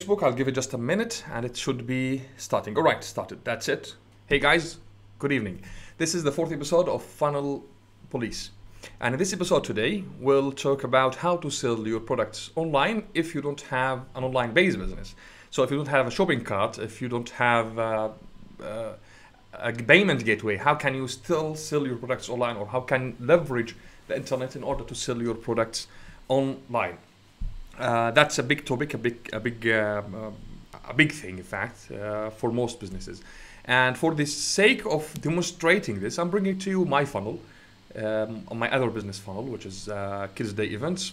Facebook. I'll give it just a minute and it should be starting. All right, started. That's it. Hey guys, good evening. This is the fourth episode of Funnel Police. And in this episode today, we'll talk about how to sell your products online if you don't have an online-based business. So if you don't have a shopping cart, if you don't have a payment gateway, how can you still sell your products online, or how can you leverage the internet in order to sell your products online? That's a big topic, a big thing, in fact, for most businesses. And for the sake of demonstrating this, I'm bringing to you my funnel, on my other business funnel, which is Kids Day Events.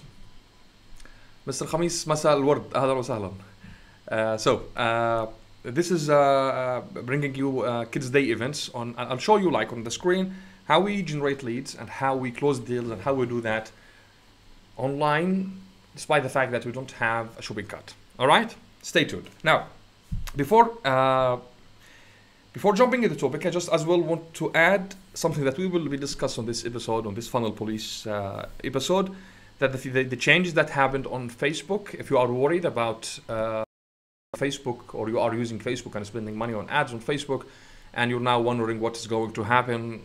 Mr. Khamis, مساء الورد, أهلا وسهلا. This is bringing you Kids Day Events on. I'll show you, like, on the screen, how we generate leads and how we close deals and how we do that online, despite the fact that we don't have a shopping cart. All right, stay tuned. Now, before jumping into the topic, I just as well want to add something that we will be discussing on this episode, on this Funnel Police episode, that the changes that happened on Facebook. If you are worried about Facebook, or you are using Facebook and spending money on ads on Facebook, and you're now wondering what is going to happen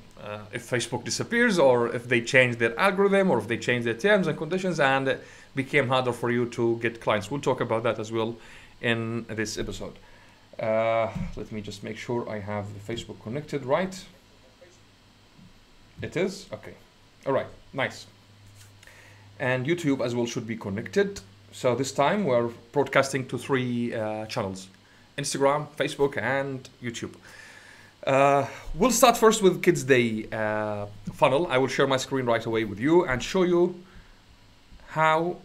if Facebook disappears, or if they change their algorithm, or if they change their terms and conditions and it became harder for you to get clients. We'll talk about that as well in this episode. Let me just make sure I have the Facebook connected right. It is? Okay. All right, nice. And YouTube as well should be connected. So this time we're broadcasting to three channels: Instagram, Facebook, and YouTube. We'll start first with Kids Day funnel. I will share my screen right away with you and show you how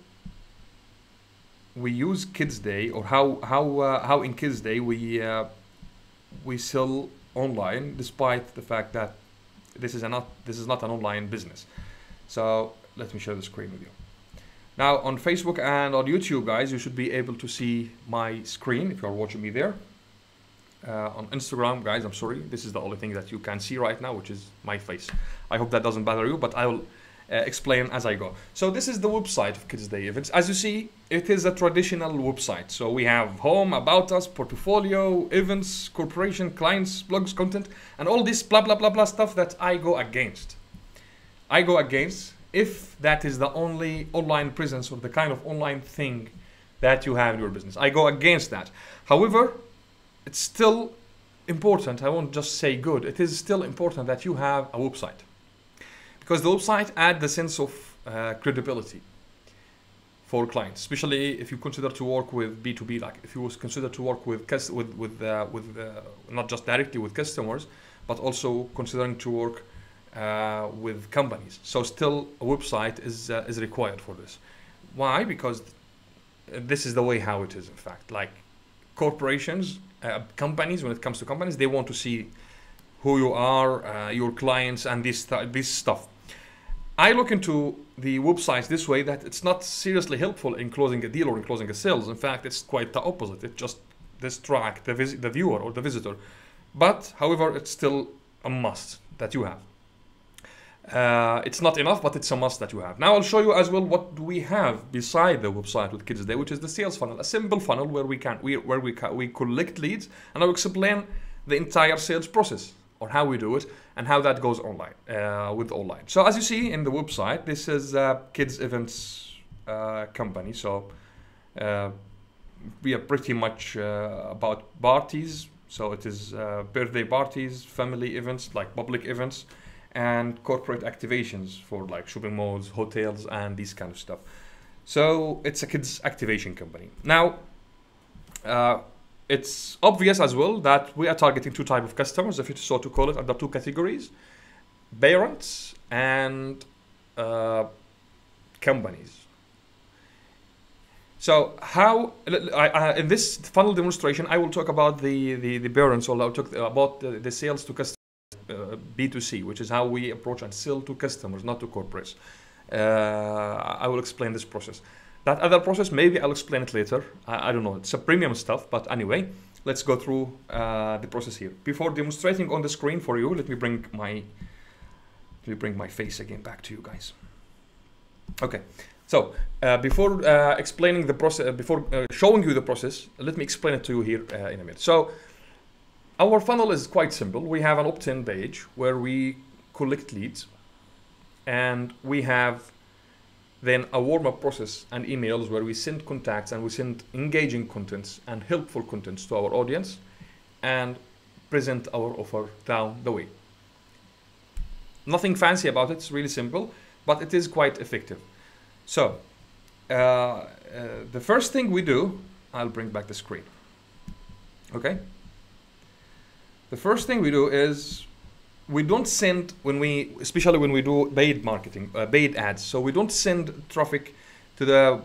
we use Kids Day, or how in Kids Day we sell online, despite the fact that this is not an online business. So let me share the screen with you. Now on Facebook and on YouTube, guys, you should be able to see my screen if you are watching me there. On Instagram, guys, I'm sorry, this is the only thing that you can see right now, which is my face. I hope that doesn't bother you, but I will explain as I go. So this is the website of Kids Day Events. As you see, it is a traditional website. So we have home, about us, portfolio, events, corporation, clients, blogs, content, and all this blah blah blah blah stuff that I go against. If that is the only online presence or the kind of online thing that you have in your business. I go against that. However, it's still important. I won't just say good. It is still important that you have a website, because the website adds the sense of credibility for clients, especially if you consider to work with B2B. Like if you consider to work with not just directly with customers, but also considering to work with companies. So still a website is required for this. Why? Because this is the way how it is. In fact, like corporations, companies, when it comes to companies, they want to see who you are, your clients, and this stuff. I look into the websites this way, that it's not seriously helpful in closing a deal or in closing a sales. In fact, it's quite the opposite. It just distracts the viewer or the visitor. But however, it's still a must that you have. It's not enough, but it's a must that you have. Now I'll show you as well what do we have beside the website with Kids Day, which is the sales funnel, a simple funnel where we collect leads, and I'll explain the entire sales process, or how we do it and how that goes online with online. So as you see in the website, this is Kids Events company. So we are pretty much about parties. So it is birthday parties, family events, like public events, and corporate activations for like shopping malls, hotels, and these kind of stuff. So it's a kids activation company. Now, it's obvious as well that we are targeting two types of customers, if it's so to call it, under two categories: parents and companies. So how in this funnel demonstration, I will talk about the parents, or I'll talk about the sales to customers. B2C, which is how we approach and sell to customers, not to corporates. I will explain this process. That other process, maybe I'll explain it later. I don't know. It's a premium stuff, but anyway, let's go through the process here. Before demonstrating on the screen for you, let me bring my face again back to you guys. Okay. So before explaining the process, before showing you the process, let me explain it to you here in a minute. So our funnel is quite simple. We have an opt-in page where we collect leads, and we have then a warm-up process and emails where we send contacts and we send engaging contents and helpful contents to our audience and present our offer down the way. Nothing fancy about it, it's really simple, but it is quite effective. So the first thing we do, I'll bring back the screen. Okay. The first thing we do is we don't send, especially when we do paid marketing, paid ads. So we don't send traffic to the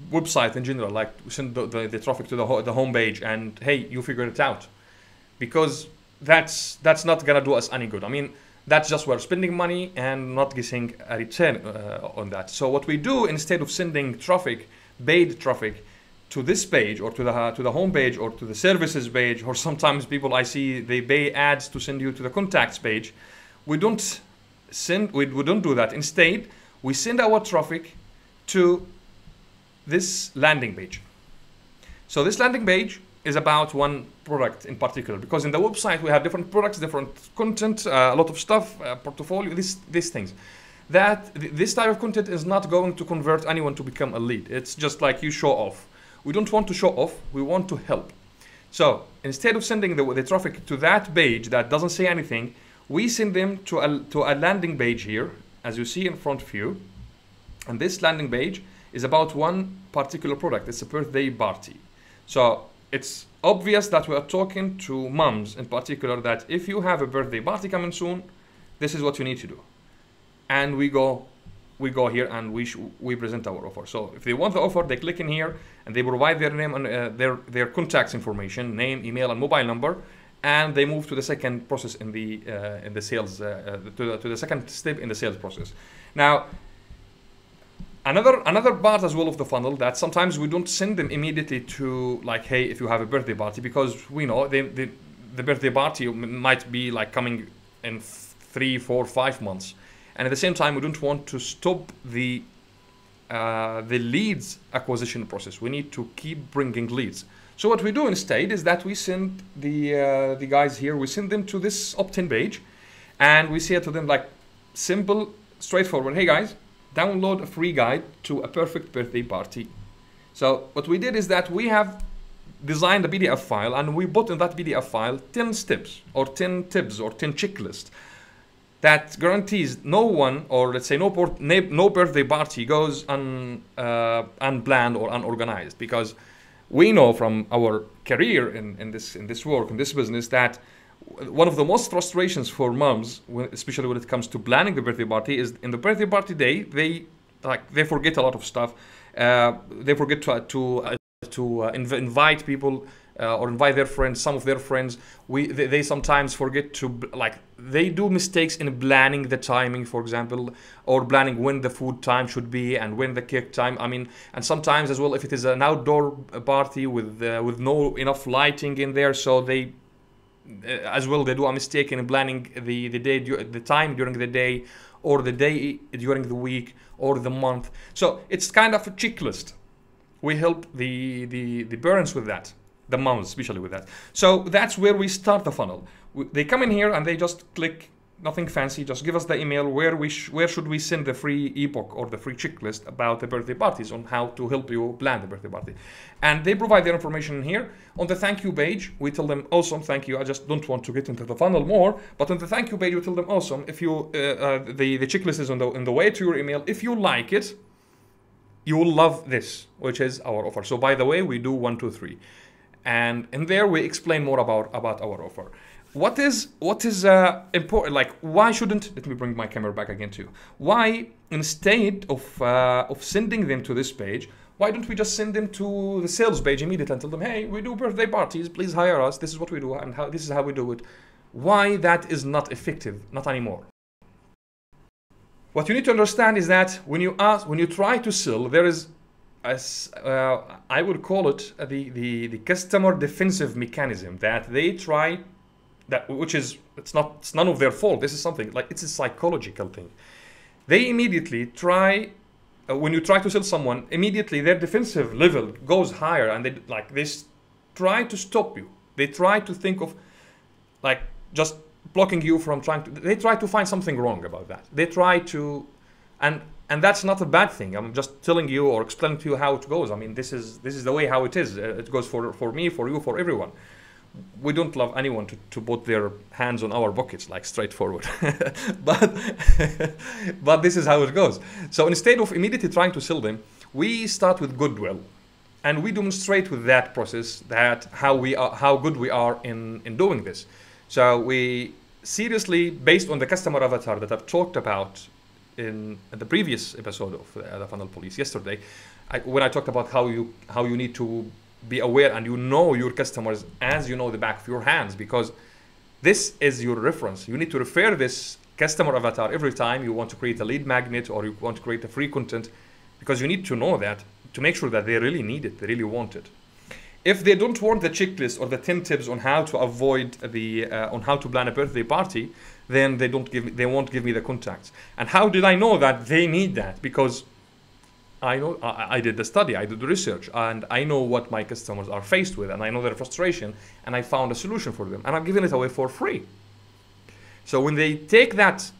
website in general, like we send the traffic to the home page and hey, you figure it out, because that's not gonna do us any good. I mean, that's just we're spending money and not getting a return on that. So what we do, instead of sending traffic, paid traffic, to this page or to the home page or to the services page, or sometimes people I see they pay ads to send you to the contacts page, we don't do that. Instead, we send our traffic to this landing page. So this landing page is about one product in particular, because in the website we have different products, different content, a lot of stuff, portfolio, these things. This type of content is not going to convert anyone to become a lead. It's just like you show off. We don't want to show off, we want to help. So instead of sending the traffic to that page that doesn't say anything, we send them to a landing page here, as you see in front of you. And this landing page is about one particular product. It's a birthday party. So it's obvious that we are talking to moms in particular, that if you have a birthday party coming soon, this is what you need to do. And we go here and we present our offer. So if they want the offer, they click in here and they provide their name and their contacts information, name, email, and mobile number, and they move to the second process in the sales, to the second step in the sales process. Now, another part as well of the funnel, that sometimes we don't send them immediately to, like, hey, if you have a birthday party, because we know the birthday party might be like coming in 3, 4, 5 months. And at the same time, we don't want to stop the leads acquisition process. We need to keep bringing leads. So what we do instead is that we send the guys here, we send them to this opt-in page, and we say to them, like, simple, straightforward, hey guys, download a free guide to a perfect birthday party. So what we did is that we have designed a PDF file, and we put in that PDF file 10 steps or 10 tips or 10 checklists that guarantees no one, or let's say no birthday party goes unplanned or unorganized. Because we know from our career in this work, in this business, that one of the most frustrations for moms, especially when it comes to planning the birthday party, is in the birthday party day they forget a lot of stuff. They forget to invite people. Or invite their friends, some of their friends. They sometimes forget to, like, they do mistakes in planning the timing, for example, or planning when the food time should be and when the cake time. I mean, and sometimes as well, if it is an outdoor party with no enough lighting in there, so they as well they do a mistake in planning the time during the day, or the day during the week, or the month. So it's kind of a checklist. We help the parents with that. The moms especially with that. So that's where we start the funnel. They come in here and they just click, nothing fancy, just give us the email where should we send the free ebook or the free checklist about the birthday parties, on how to help you plan the birthday party. And they provide their information in here. On the thank you page, we tell them, awesome, thank you. I just don't want to get into the funnel more, but on the thank you page, we tell them, awesome, if you the checklist is on the way to your email. If you like it, you will love this, which is our offer. So by the way, we do 1, 2, 3. And in there we explain more about our offer. What is important? Like, why shouldn't? Let me bring my camera back again too. Why, instead of sending them to this page, why don't we just send them to the sales page immediately and tell them, hey, we do birthday parties, please hire us. This is what we do, and this is how we do it. Why that is not effective? Not anymore. What you need to understand is that when you try to sell, there is, as I would call it, the customer defensive mechanism that they try, which is it's none of their fault. This is something like, it's a psychological thing. They immediately try when you try to sell someone, immediately their defensive level goes higher, and they try to stop you. They try to think of like just blocking you from trying to. They try to find something wrong about that. They try to, and that's not a bad thing. I'm just telling you or explaining to you how it goes. I mean, this is the way how it is. It goes for me, for you, for everyone. We don't love anyone to put their hands on our pockets, like straightforward. but but this is how it goes. So instead of immediately trying to sell them, we start with goodwill, and we demonstrate with that process that how good we are in doing this. So we seriously, based on the customer avatar that I've talked about in the previous episode of the Funnel Police yesterday, when I talked about how you need to be aware and you know your customers as you know the back of your hands, because this is your reference. You need to refer this customer avatar every time you want to create a lead magnet or you want to create a free content, because you need to know that to make sure that they really need it, they really want it. If they don't want the checklist or the 10 tips on how to avoid on how to plan a birthday party, then they won't give me the contacts. And how did I know that they need that? Because I know I did the study, I did the research, and I know what my customers are faced with, and I know their frustration, and I found a solution for them, and I'm giving it away for free. So when they take that,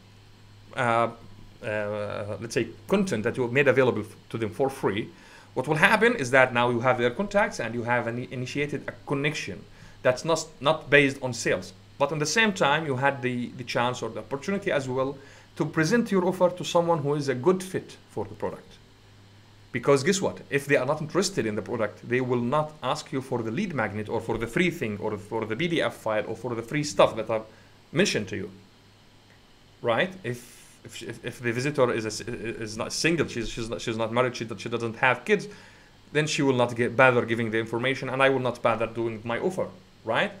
let's say, content that you have made available to them for free, what will happen is that now you have their contacts and you have initiated a connection that's not based on sales, but at the same time you had the chance or the opportunity as well to present your offer to someone who is a good fit for the product. Because guess what? If they are not interested in the product, they will not ask you for the lead magnet or for the free thing or for the PDF file or for the free stuff that I've mentioned to you, right? If the visitor is not single, she's not married, she doesn't have kids, then she will not bother giving the information, and I will not bother doing my offer, right?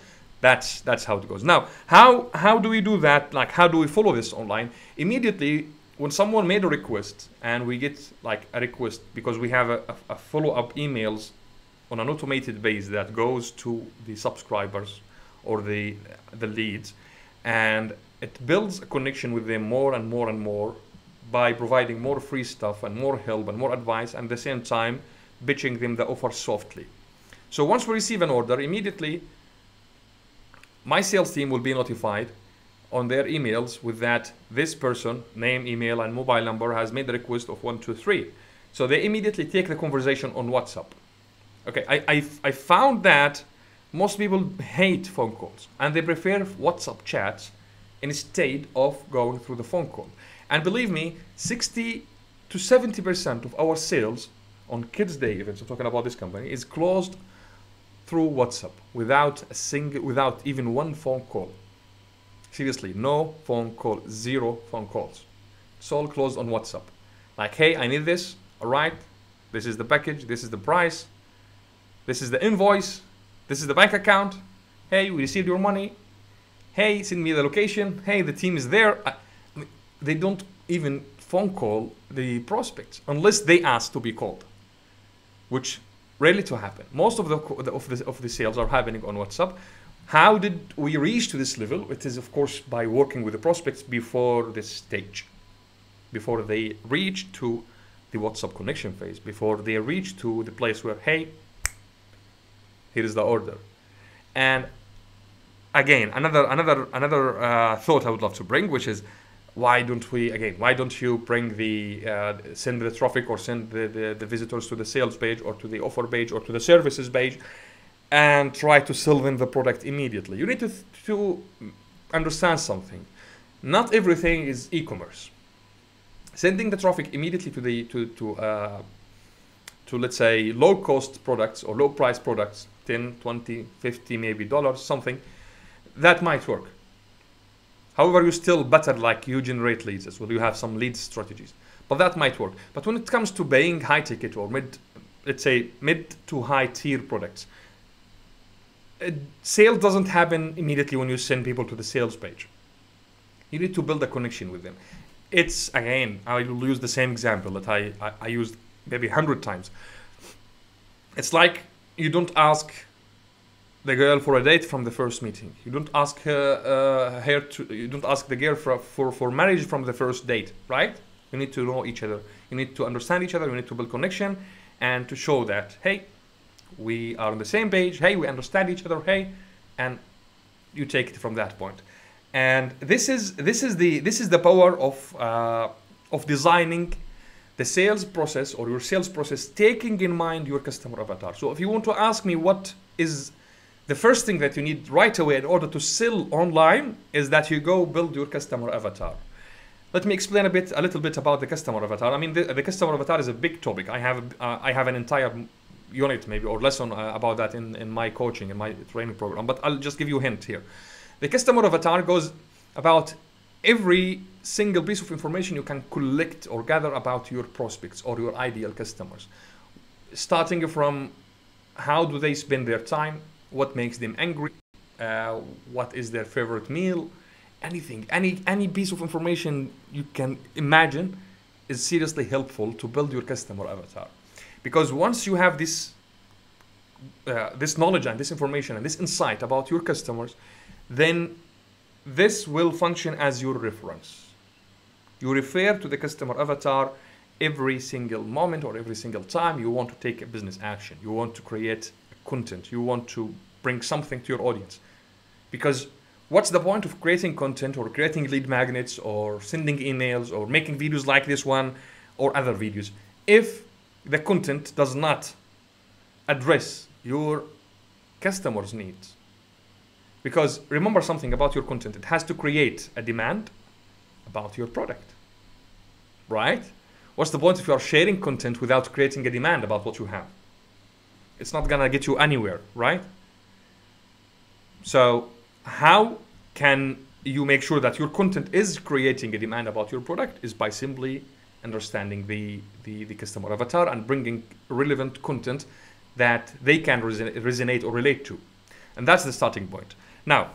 That's how it goes. Now, how do we do that? Like, how do we follow this online? Immediately, when someone made a request and we get like a request, because we have a follow-up emails on an automated base that goes to the subscribers or the leads, and it builds a connection with them more and more and more by providing more free stuff and more help and more advice, and at the same time pitching them the offer softly. So once we receive an order, immediately my sales team will be notified on their emails with that this person, name, email, and mobile number, has made the request of 1, 2, 3. So they immediately take the conversation on WhatsApp. Okay, I found that most people hate phone calls and they prefer WhatsApp chats instead of going through the phone call. And believe me, 60 to 70% of our sales on Kids Day events, I'm talking about this company, is closed through WhatsApp without even one phone call. Seriously, no phone call, 0 phone calls. It's all closed on WhatsApp. Like, hey, I need this. All right, this is the package. This is the price. This is the invoice. This is the bank account. Hey, we received your money. Hey, send me the location. Hey, the team is there. I mean, they don't even phone call the prospects unless they ask to be called, which rarely to happen. Most of the sales are happening on WhatsApp. How did we reach to this level? It is, of course, by working with the prospects before this stage, before they reach to the WhatsApp connection phase, before they reach to the place where, hey, here is the order. And again, another thought I would love to bring, which is, why don't you bring send the traffic or send the visitors to the sales page or to the offer page or to the services page and try to sell them the product immediately? You need to understand something. Not everything is e-commerce. Sending the traffic immediately to let's say low cost products or low price products, 10, 20, 50 maybe dollars, something, that might work. However, you still better like you generate leads as well. You have some lead strategies, but that might work. But when it comes to paying high ticket or mid to high tier products, sale doesn't happen immediately when you send people to the sales page. You need to build a connection with them. It's, again, I will use the same example that I used maybe 100 times. It's like you don't ask the girl for a date from the first meeting. You don't ask you don't ask the girl for marriage from the first date, right? You need to know each other. You need to understand each other. You need to build connection and to show that, hey, we are on the same page. Hey, we understand each other. Hey, and you take it from that point. And this is the power of designing the sales process or your sales process, taking in mind your customer avatar. So if you want to ask me what is the first thing that you need right away in order to sell online, is that you go build your customer avatar. Let me explain a little bit about the customer avatar. I mean, the customer avatar is a big topic. I have an entire unit maybe or lesson about that in my coaching, in my training program, but I'll just give you a hint here. The customer avatar goes about every single piece of information you can collect or gather about your prospects or your ideal customers, starting from how do they spend their time, what makes them angry, what is their favorite meal, anything, any piece of information you can imagine is seriously helpful to build your customer avatar. Because once you have this knowledge and this information and this insight about your customers, then this will function as your reference. You refer to the customer avatar every single moment or every single time you want to take a business action. You want to create content. You want to bring something to your audience. Because what's the point of creating content or creating lead magnets or sending emails or making videos like this one or other videos if the content does not address your customers' needs? Because remember something about your content, it has to create a demand about your product, right? What's the point if you are sharing content without creating a demand about what you have? It's not gonna get you anywhere, right? So how can you make sure that your content is creating a demand about your product? Is by simply understanding the customer avatar and bringing relevant content that they can resonate or relate to. And that's the starting point. Now,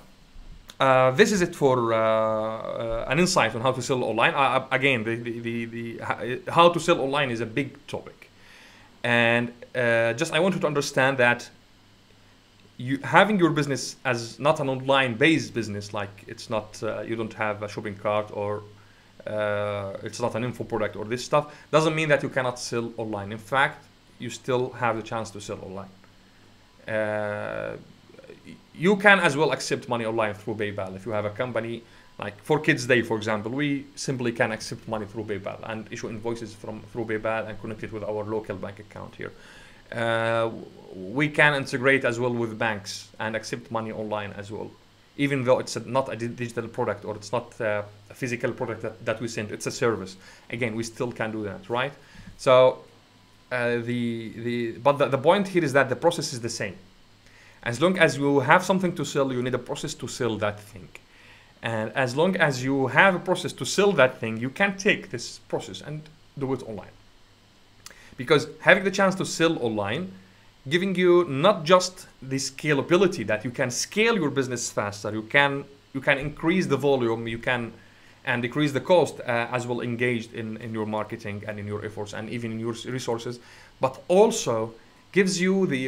this is it for an insight on how to sell online. Again, how to sell online is a big topic. And just I want you to understand that having your business as not an online-based business, like it's not, you don't have a shopping cart or it's not an info product or this stuff, doesn't mean that you cannot sell online. In fact, you still have the chance to sell online. You can as well accept money online through PayPal. If you have a company, like for Kids Day, for example, we simply can accept money through PayPal and issue invoices through PayPal and connect it with our local bank account here. We can integrate as well with banks and accept money online as well, even though it's not a digital product or it's not a physical product that we send, it's a service. Again, we still can do that, right? So the point here is that the process is the same. As long as you have something to sell, you need a process to sell that thing. And as long as you have a process to sell that thing, you can take this process and do it online. Because having the chance to sell online, giving you not just the scalability that you can scale your business faster, you can increase the volume, and decrease the cost as well engaged in your marketing and in your efforts and even in your resources, but also gives you the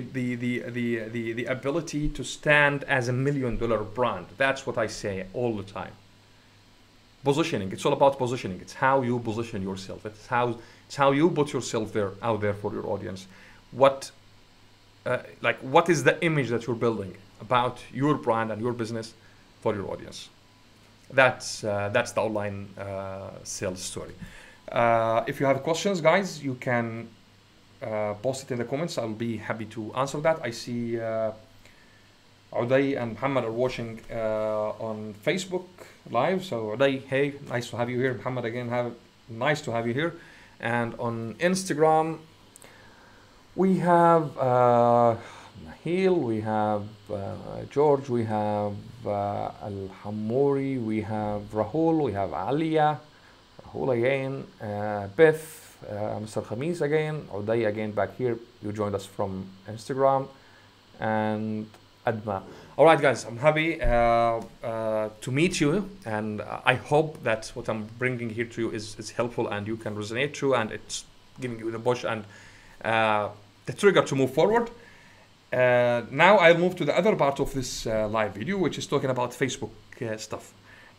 ability to stand as $1 million brand. That's what I say all the time. Positioning. It's all about positioning. It's how you position yourself. It's how you put yourself out there for your audience. What is the image that you're building about your brand and your business for your audience? That's the online sales story. If you have questions, guys, you can post it in the comments. I'll be happy to answer that. I see Uday and Muhammad are watching on Facebook Live. So Uday, hey, nice to have you here. Muhammad, again, nice to have you here. And on Instagram, we have Nahil, we have George, we have Al Hamouri, we have Rahul, we have Aliyah, Rahul again, Beth, Mr. Khamis again, Uday again back here. You joined us from Instagram, and Adma. All right, guys, I'm happy to meet you, and I hope that what I'm bringing here to you is helpful and you can resonate to, and it's giving you the push and the trigger to move forward. Now I'll move to the other part of this live video, which is talking about Facebook stuff.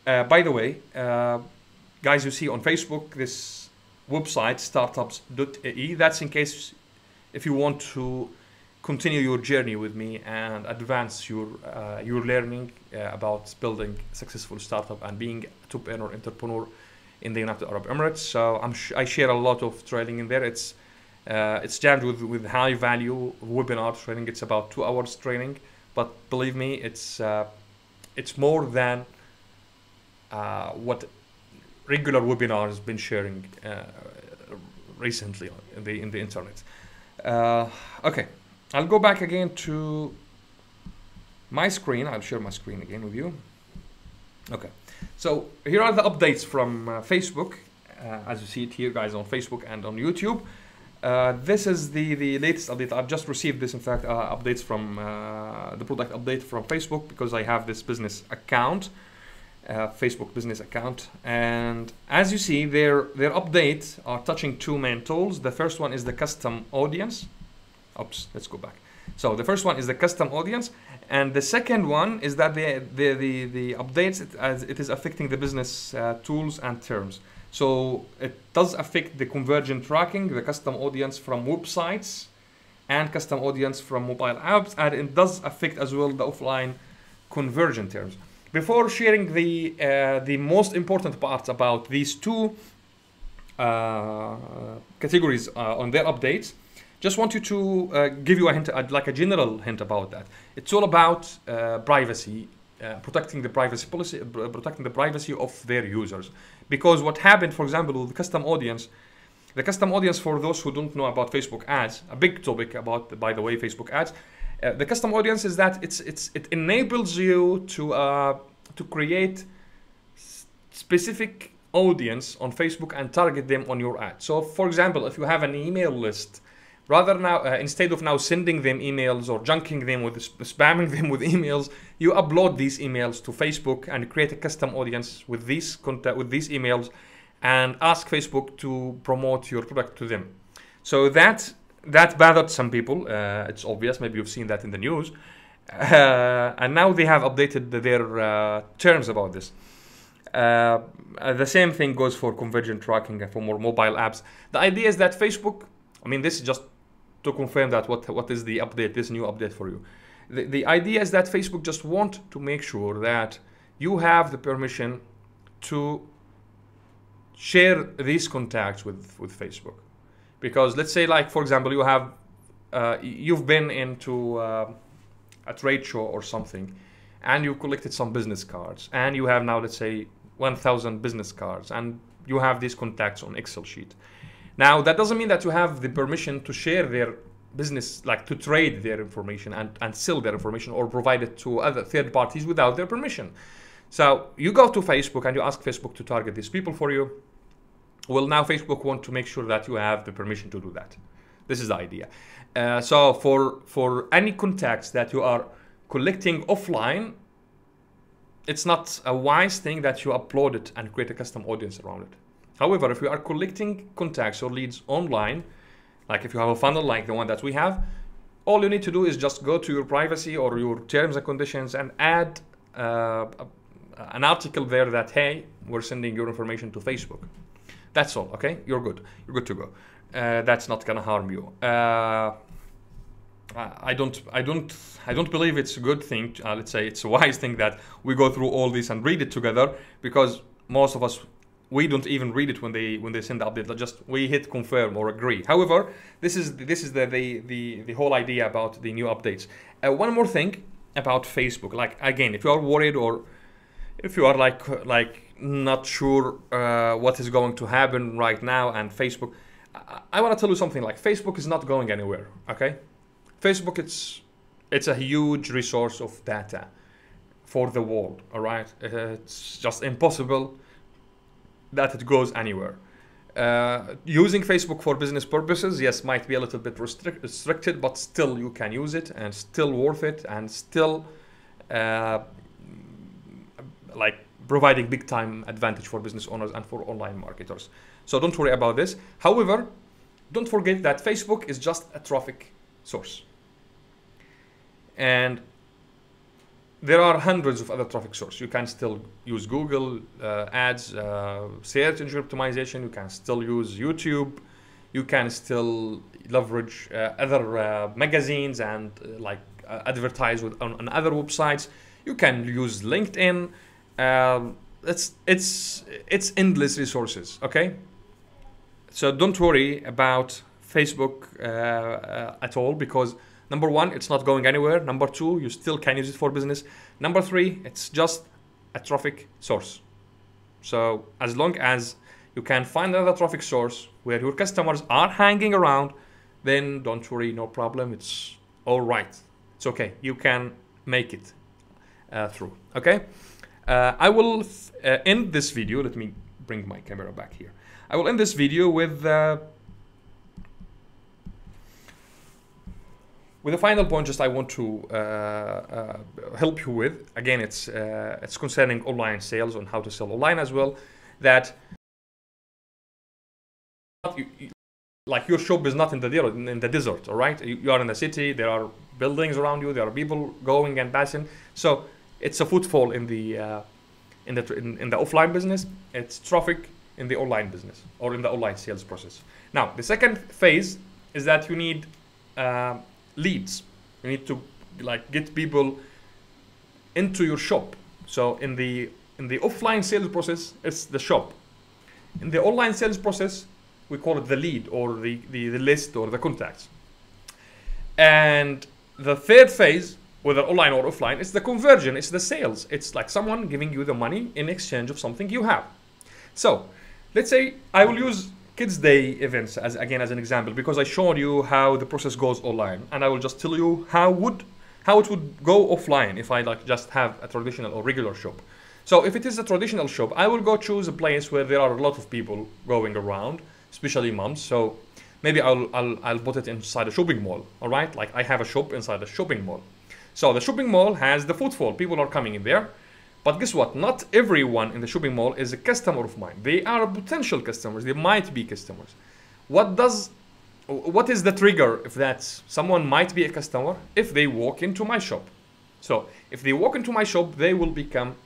By the way, guys, you see on Facebook this website, startups.ae. That's in case if you want to continue your journey with me and advance your learning about building a successful startup and being a top earner entrepreneur in the United Arab Emirates. So I share a lot of training in there. It's jammed with high value webinar training. It's about 2 hours training, but believe me, it's more than what regular webinars been sharing recently in the internet. Okay, I'll go back again to my screen. I'll share my screen again with you. Okay, so here are the updates from Facebook, as you see it here, guys, on Facebook and on YouTube. This is the latest update. I've just received this, in fact, updates from the product update from Facebook, because I have this business account, Facebook business account. And as you see, their updates are touching 2 main tools. The first one is the custom audience. Oops, let's go back. So the first one is the custom audience, and the second one is that the updates as it is affecting the business tools and terms. So it does affect the conversion tracking, the custom audience from websites, and custom audience from mobile apps, and it does affect as well the offline conversion terms. Before sharing the most important parts about these 2 categories on their updates, just want you to give you a hint, like a general hint about that. It's all about privacy, protecting the privacy policy, protecting the privacy of their users. Because what happened, for example, with the custom audience, for those who don't know about Facebook ads, a big topic about, by the way, Facebook ads, the custom audience is that it enables you to create specific audience on Facebook and target them on your ad. So, for example, if you have an email list, rather now, instead of now sending them emails or junking them with spamming them with emails, you upload these emails to Facebook and create a custom audience with these emails, and ask Facebook to promote your product to them. So that bothered some people. It's obvious. Maybe you've seen that in the news. And now they have updated their terms about this. The same thing goes for conversion tracking and for more mobile apps. The idea is that Facebook, I mean, this is just to confirm that what is the update, this new update for you. The idea is that Facebook just want to make sure that you have the permission to share these contacts with Facebook. Because let's say, like, for example, you have you've been into a trade show or something, and you collected some business cards, and you have now, let's say, 1,000 business cards, and you have these contacts on Excel sheet. Now, that doesn't mean that you have the permission to share their business, like to trade their information and sell their information or provide it to other third parties without their permission. So you go to Facebook and you ask Facebook to target these people for you. Well, now Facebook want to make sure that you have the permission to do that. This is the idea. So for any contacts that you are collecting offline, it's not a wise thing that you upload it and create a custom audience around it. However, if you are collecting contacts or leads online, like if you have a funnel like the one that we have, all you need to do is just go to your privacy or your terms and conditions and add an article there that, hey, we're sending your information to Facebook. That's all, okay? You're good. You're good to go. That's not gonna harm you. I don't believe it's a good thing. Let's say it's a wise thing that we go through all this and read it together, because most of us, we don't even read it when they send the update. Just we hit confirm or agree. However, this is the whole idea about the new updates. One more thing about Facebook. Like, again, if you are worried or if you are like not sure what is going to happen right now, and Facebook, I want to tell you something. Like, Facebook is not going anywhere. Okay, Facebook, it's a huge resource of data for the world. All right, it's just impossible that it goes anywhere. Using Facebook for business purposes, yes, might be a little bit restricted, but still you can use it and still worth it, and still like providing big time advantage for business owners and for online marketers. So don't worry about this. However, don't forget that Facebook is just a traffic source. And there are hundreds of other traffic sources. You can still use Google ads, search engine optimization. You can still use YouTube. You can still leverage other magazines and advertise on other websites. You can use LinkedIn. It's endless resources. Okay, so don't worry about Facebook at all, because number one, it's not going anywhere. Number two, you still can use it for business. Number three, it's just a traffic source. So as long as you can find another traffic source where your customers are hanging around, then don't worry, no problem. It's all right. It's okay. You can make it through. Okay. I will end this video. Let me bring my camera back here. I will end this video with a final point. Just I want to help you with. Again, it's concerning online sales, on how to sell online as well. That like your shop is not in the desert, all right? You are in the city. There are buildings around you. There are people going and passing. So it's a footfall in the offline business. It's traffic in the online business or in the online sales process. Now, the second phase is that you need leads. You need to get people into your shop. So in the offline sales process, it's the shop. In the online sales process, we call it the lead, or the list, or the contacts. And the third phase, whether online or offline, it's the conversion, it's the sales. It's like someone giving you the money in exchange of something you have. So let's say I will use Kids Day events as an example, because I showed you how the process goes online, and I will just tell you how it would go offline if I just have a traditional or regular shop. So if it is a traditional shop, I will go choose a place where there are a lot of people going around, especially moms. So maybe I'll put it inside a shopping mall. All right, like I have a shop inside a shopping mall. So the shopping mall has the footfall. People are coming in there. But guess what? Not everyone in the shopping mall is a customer of mine. They are potential customers. They might be customers. What is the trigger if that's someone might be a customer? If they walk into my shop. So if they walk into my shop, they will become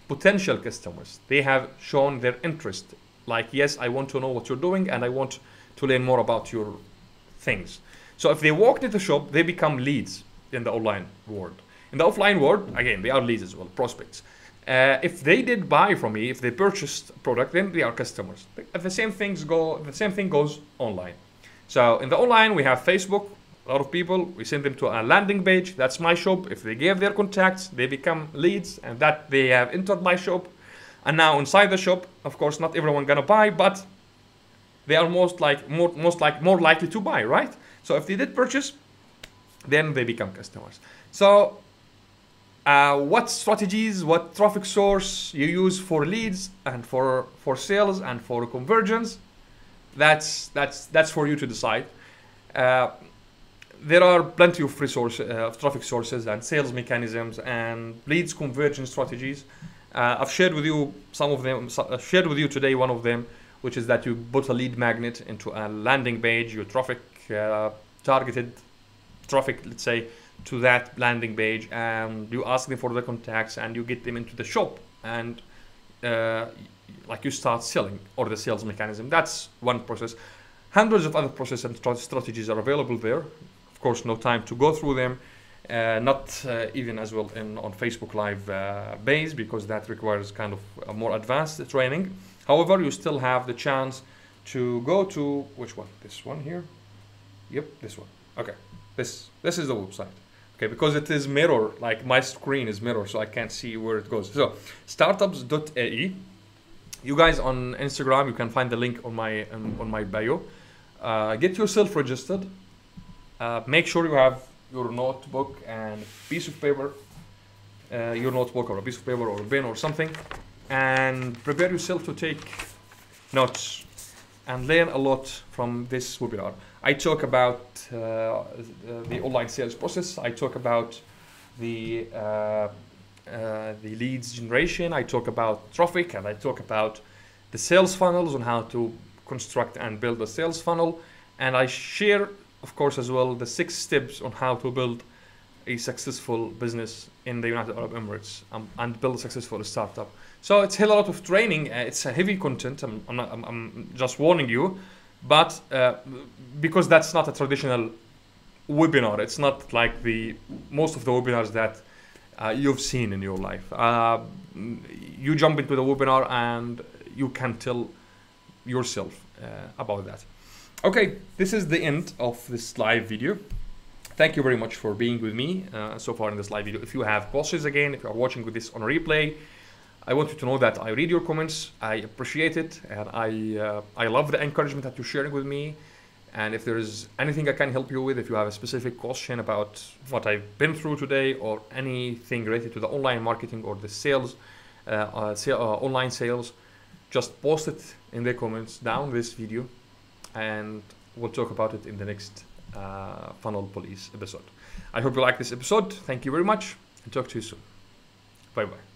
potential customers. They have shown their interest. Like, yes, I want to know what you're doing and I want to learn more about your things. So if they walked into the shop, they become leads in the online world. In the offline world, again, they are leads as well, prospects. If they did buy from me, if they purchased a product, then they are customers. The same thing goes online. So in the online, we have Facebook. A lot of people, we send them to a landing page. That's my shop. If they give their contacts, they become leads, and that they have entered my shop. And now inside the shop, of course, not everyone gonna buy, but they are more likely to buy, right? So if they did purchase, then they become customers. So what strategies, what traffic source you use for leads and for sales and for conversions, that's for you to decide. There are plenty of traffic sources and sales mechanisms and leads conversion strategies. I've shared with you some of them. I've shared with you today one of them, which is that you put a lead magnet into a landing page. You targeted traffic, let's say, to that landing page, and you ask them for the contacts, and you get them into the shop, and you start selling, or the sales mechanism. That's one process. Hundreds of other processes and strategies are available there. Of course, no time to go through them. Not even as well on Facebook Live base, because that requires kind of a more advanced training. However, you still have the chance to go to which one? This one here. Yep, this one. Okay, this is the website. Okay, because it is mirror, like my screen is mirror, so I can't see where it goes. So startups.ae. You guys on Instagram, you can find the link on my bio. Get yourself registered. Make sure you have your notebook and piece of paper, your notebook or a piece of paper or a pen or something, and prepare yourself to take notes and learn a lot from this webinar. I talk about the online sales process. I talk about the leads generation. I talk about traffic, and I talk about the sales funnels on how to construct and build a sales funnel. And I share, of course, as well, the 6 steps on how to build a successful business in the United Arab Emirates and build a successful startup. So it's a lot of training. It's a heavy content. I'm just warning you, but because that's not a traditional webinar, it's not like the most of the webinars that you've seen in your life. You jump into the webinar and you can tell yourself about that. Okay, this is the end of this live video. Thank you very much for being with me so far in this live video. If you have questions, again, if you are watching with this on replay, I want you to know that I read your comments, I appreciate it, and I love the encouragement that you're sharing with me. And if there is anything I can help you with, if you have a specific question about what I've been through today or anything related to the online marketing or the sales, online sales, just post it in the comments down this video and we'll talk about it in the next Funnel Police episode. I hope you like this episode. Thank you very much and talk to you soon. Bye bye.